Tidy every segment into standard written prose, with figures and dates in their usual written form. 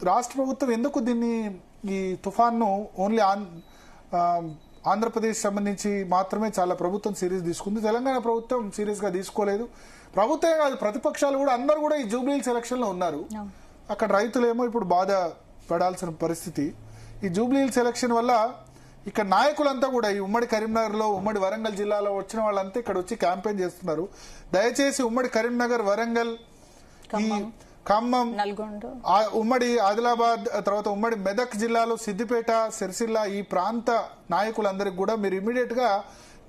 రాష్ట్ర ప్రభుత్వం ఎందుకు దీన్ని ఈ తుఫాన్ను ఓన్లీ ఆంధ్రప్రదేశ్ సంబంధించి మాత్రమే చాలా ప్రభుత్వం సీరియస్ తీసుకుంది, తెలంగాణ ప్రభుత్వం సీరియస్ గా తీసుకోలేదు. ప్రభుత్వం కాదు, ప్రతిపక్షాలు కూడా అందరూ కూడా ఈ జూబ్లీహిల్స్ ఎలక్షన్ లో ఉన్నారు. అక్కడ రైతులేమో ఇప్పుడు బాధ పడాల్సిన పరిస్థితి. ఈ జూబ్లీహిల్స్ ఎలక్షన్ వల్ల ఇక్కడ నాయకులంతా కూడా ఈ ఉమ్మడి కరీంనగర్ లో, ఉమ్మడి వరంగల్ జిల్లాలో వచ్చిన వాళ్ళంతా ఇక్కడ వచ్చి క్యాంపెయిన్ చేస్తున్నారు. దయచేసి ఉమ్మడి కరీంనగర్, వరంగల్, ఈ ఖమ్మం, ఉమ్మడి ఆదిలాబాద్, తర్వాత ఉమ్మడి మెదక్ జిల్లాలో సిద్దిపేట, సిరిసిల్ల ఈ ప్రాంత నాయకులందరికీ కూడా మీరు ఇమీడియట్ గా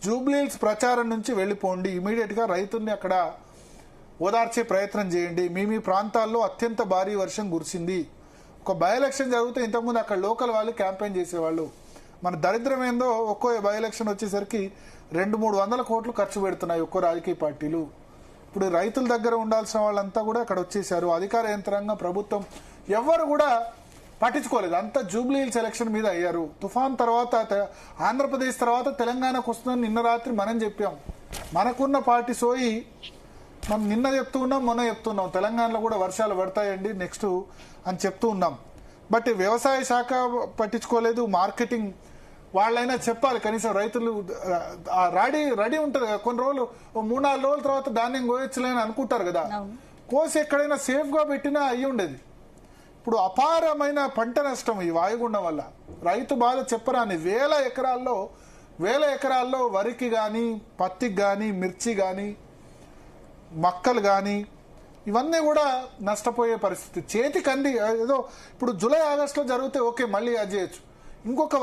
జూబ్లీహిల్స్ ప్రచారం నుంచి వెళ్లిపోండి. ఇమీడియట్ గా రైతుల్ని అక్కడ ఓదార్చే ప్రయత్నం చేయండి. మీ ప్రాంతాల్లో అత్యంత భారీ వర్షం కురిసింది. ఒక బై ఎలక్షన్ జరిగితే ఇంతకుముందు అక్కడ లోకల్ వాళ్ళు క్యాంపెయిన్ చేసేవాళ్ళు. మన దరిద్రం ఏందో, ఒక్కో బై ఎలక్షన్ వచ్చేసరికి 200-300 కోట్లు ఖర్చు పెడుతున్నాయి ఒక్కో రాజకీయ పార్టీలు. ఇప్పుడు రైతుల దగ్గర ఉండాల్సిన వాళ్ళంతా కూడా అక్కడ వచ్చేసారు. అధికార యంత్రాంగం, ప్రభుత్వం ఎవరు కూడా పట్టించుకోలేదు. అంతా జూబ్లీహిల్స్ ఎలక్షన్ మీద అయ్యారు. తుఫాన్ తర్వాత ఆంధ్రప్రదేశ్ తర్వాత తెలంగాణకు వస్తుందని నిన్న రాత్రి మనం చెప్పాం. మనకున్న పార్టీ సోయి మనం నిన్న చెప్తూ ఉన్నాం, మొన్న చెప్తున్నాం తెలంగాణలో కూడా వర్షాలు పడతాయండి నెక్స్ట్ అని చెప్తూ ఉన్నాం. బట్ వ్యవసాయ శాఖ పట్టించుకోలేదు. మార్కెటింగ్ వాళ్ళైనా చెప్పాలి కనీసం. రైతులు రెడీ ఉంటది కదా, కొన్ని రోజులు 3-4 రోజుల తర్వాత ధాన్యం కోయొచ్చులేని అనుకుంటారు కదా, కోసి ఎక్కడైనా సేఫ్ గా పెట్టినా అయ్యి ఉండేది. ఇప్పుడు అపారమైన పంట నష్టం ఈ వాయుగుండం వల్ల. రైతు బాధ చెప్పరాని వేల ఎకరాల్లో వరికి గాని, పత్తికి గాని, మిర్చి గాని, మక్కలు గాని ఇవన్నీ కూడా నష్టపోయే పరిస్థితి. చేతికి అంది ఏదో ఇప్పుడు జూలై ఆగస్టులో జరిగితే ఓకే, మళ్ళీ అది చేయొచ్చు. ఇంకొక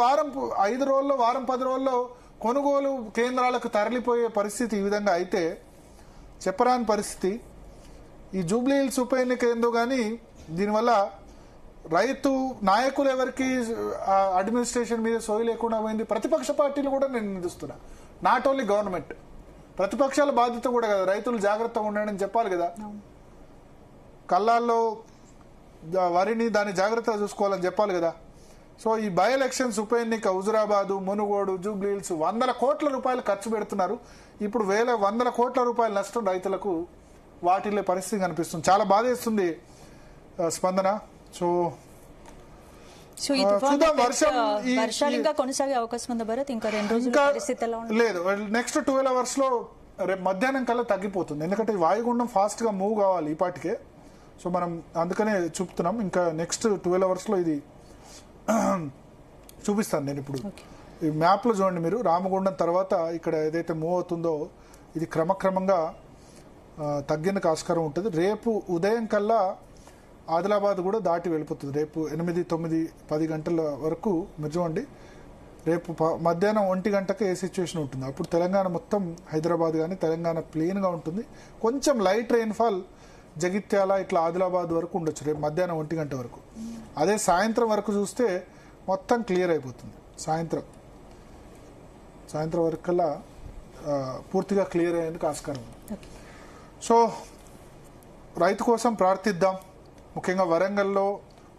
5 రోజుల్లో, 10 రోజుల్లో కొనుగోలు కేంద్రాలకు తరలిపోయే పరిస్థితి ఈ విధంగా అయితే చెప్పరాని పరిస్థితి. ఈ జూబ్లీహిల్స్ ఉప ఎన్నిక ఏందో కానీ దీనివల్ల రైతు నాయకులు ఎవరికి అడ్మినిస్ట్రేషన్ మీద సోయి లేకుండా పోయింది. ప్రతిపక్ష పార్టీలు కూడా నేను నిందిస్తున్నా. నాట్ ఓన్లీ గవర్నమెంట్, ప్రతిపక్షాల బాధ్యత కూడా కదా, రైతులు జాగ్రత్తగా ఉండండి చెప్పాలి కదా. కళ్ళాల్లో వరిని దాన్ని జాగ్రత్తగా చూసుకోవాలని చెప్పాలి కదా. సో ఈ బై ఎలక్షన్స్ ఉప ఎన్నిక హుజురాబాదు, మునుగోడు, జూబ్లీహిల్స్ 100 కోట్ల రూపాయలు ఖర్చు పెడుతున్నారు. ఇప్పుడు 100 కోట్ల రూపాయల నష్టం రైతులకు వాటిల్లే పరిస్థితి కనిపిస్తుంది. చాలా బాధేస్తుంది స్పందన. సో చూద్దాం, వర్షాలు ఇంకా కొనసాగే అవకాశం ఉంది భరత్. ఇంకా 2 రోజులు లేదు, నెక్స్ట్ 12 hours లో రేపు మధ్యాహ్నం కల్లా తగ్గిపోతుంది. ఎందుకంటే వాయుగుండం ఫాస్ట్ గా మూవ్ కావాలి ఈ పాటికే. సో మనం అందుకనే చూపుతున్నాం. ఇంకా నెక్స్ట్ 12 hours లో ఇది చూపిస్తాను నేను. ఇప్పుడు ఈ మ్యాప్ లో చూడండి మీరు, రామగుండం తర్వాత ఇక్కడ ఏదైతే మూవ్ అవుతుందో ఇది క్రమక్రమంగా తగ్గేందుకు ఆస్కారం ఉంటుంది. రేపు ఉదయం కల్లా ఆదిలాబాద్ కూడా దాటి వెళ్ళిపోతుంది. రేపు 8, 9, 10 గంటల వరకు మీరు చూడండి. రేపు మధ్యాహ్నం 1 గంటకే ఏ సిచ్యువేషన్ ఉంటుంది. అప్పుడు తెలంగాణ మొత్తం, హైదరాబాద్ కానీ తెలంగాణ ప్లెయిన్ గా ఉంటుంది. కొంచెం లైట్ రెయిన్ఫాల్ జగిత్యాల ఇట్లా ఆదిలాబాద్ వరకు ఉండొచ్చు రేపు మధ్యాహ్నం 1 గంట వరకు. అదే సాయంత్రం వరకు చూస్తే మొత్తం క్లియర్ అయిపోతుంది. సాయంత్రం వరకు కల్లా పూర్తిగా క్లియర్ అయ్యేందుకు ఆస్కారం ఉంది. సో రైతు కోసం ప్రార్థిద్దాం. ముఖ్యంగా వరంగల్లో,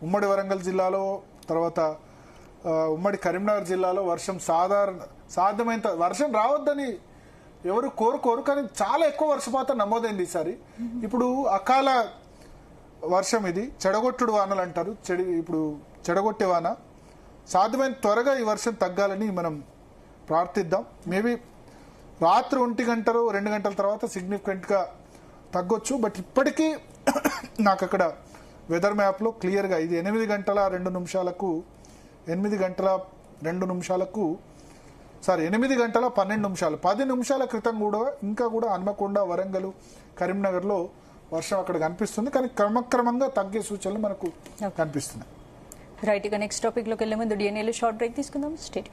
ఉమ్మడి వరంగల్ జిల్లాలో, తర్వాత ఉమ్మడి కరీంనగర్ జిల్లాలో వర్షం సాధ్యమైనంత వర్షం రావద్దని ఎవరు కోరుకోరు, కానీ చాలా ఎక్కువ వర్షపాతం నమోదైంది ఈసారి. ఇప్పుడు అకాల వర్షం, ఇది చెడగొట్టుడు వానలు అంటారు. ఇప్పుడు చెడగొట్టే వాన. సాధ్యమైన త్వరగా ఈ వర్షం తగ్గాలని మనం ప్రార్థిద్దాం. మేబీ రాత్రి 1 గంట 2 గంటల తర్వాత సిగ్నిఫికెంట్ గా తగ్గొచ్చు. బట్ ఇప్పటికీ నాకు అక్కడ వెదర్ మ్యాప్ లో క్లియర్ గా ఇది 8 గంటల 2 నిమిషాలకు 8 గంటల 2 నిమిషాలకు 8 గంటల 12 నిమిషాలు 10 నిమిషాల క్రితం కూడా ఇంకా కూడా హన్మకొండ, వరంగల్, కరీంనగర్ లో వర్షం అక్కడ కనిపిస్తుంది. కానీ క్రమక్రమంగా తగ్గే సూచనలు మనకు కనిపిస్తున్నాయి. రైట్, ఇక నెక్స్ట్ టాపిక్ లోకి వెళ్లే ముందు డిఎన్ఏలో షార్ట్ బ్రేక్ తీసుకుందాం. స్టేట్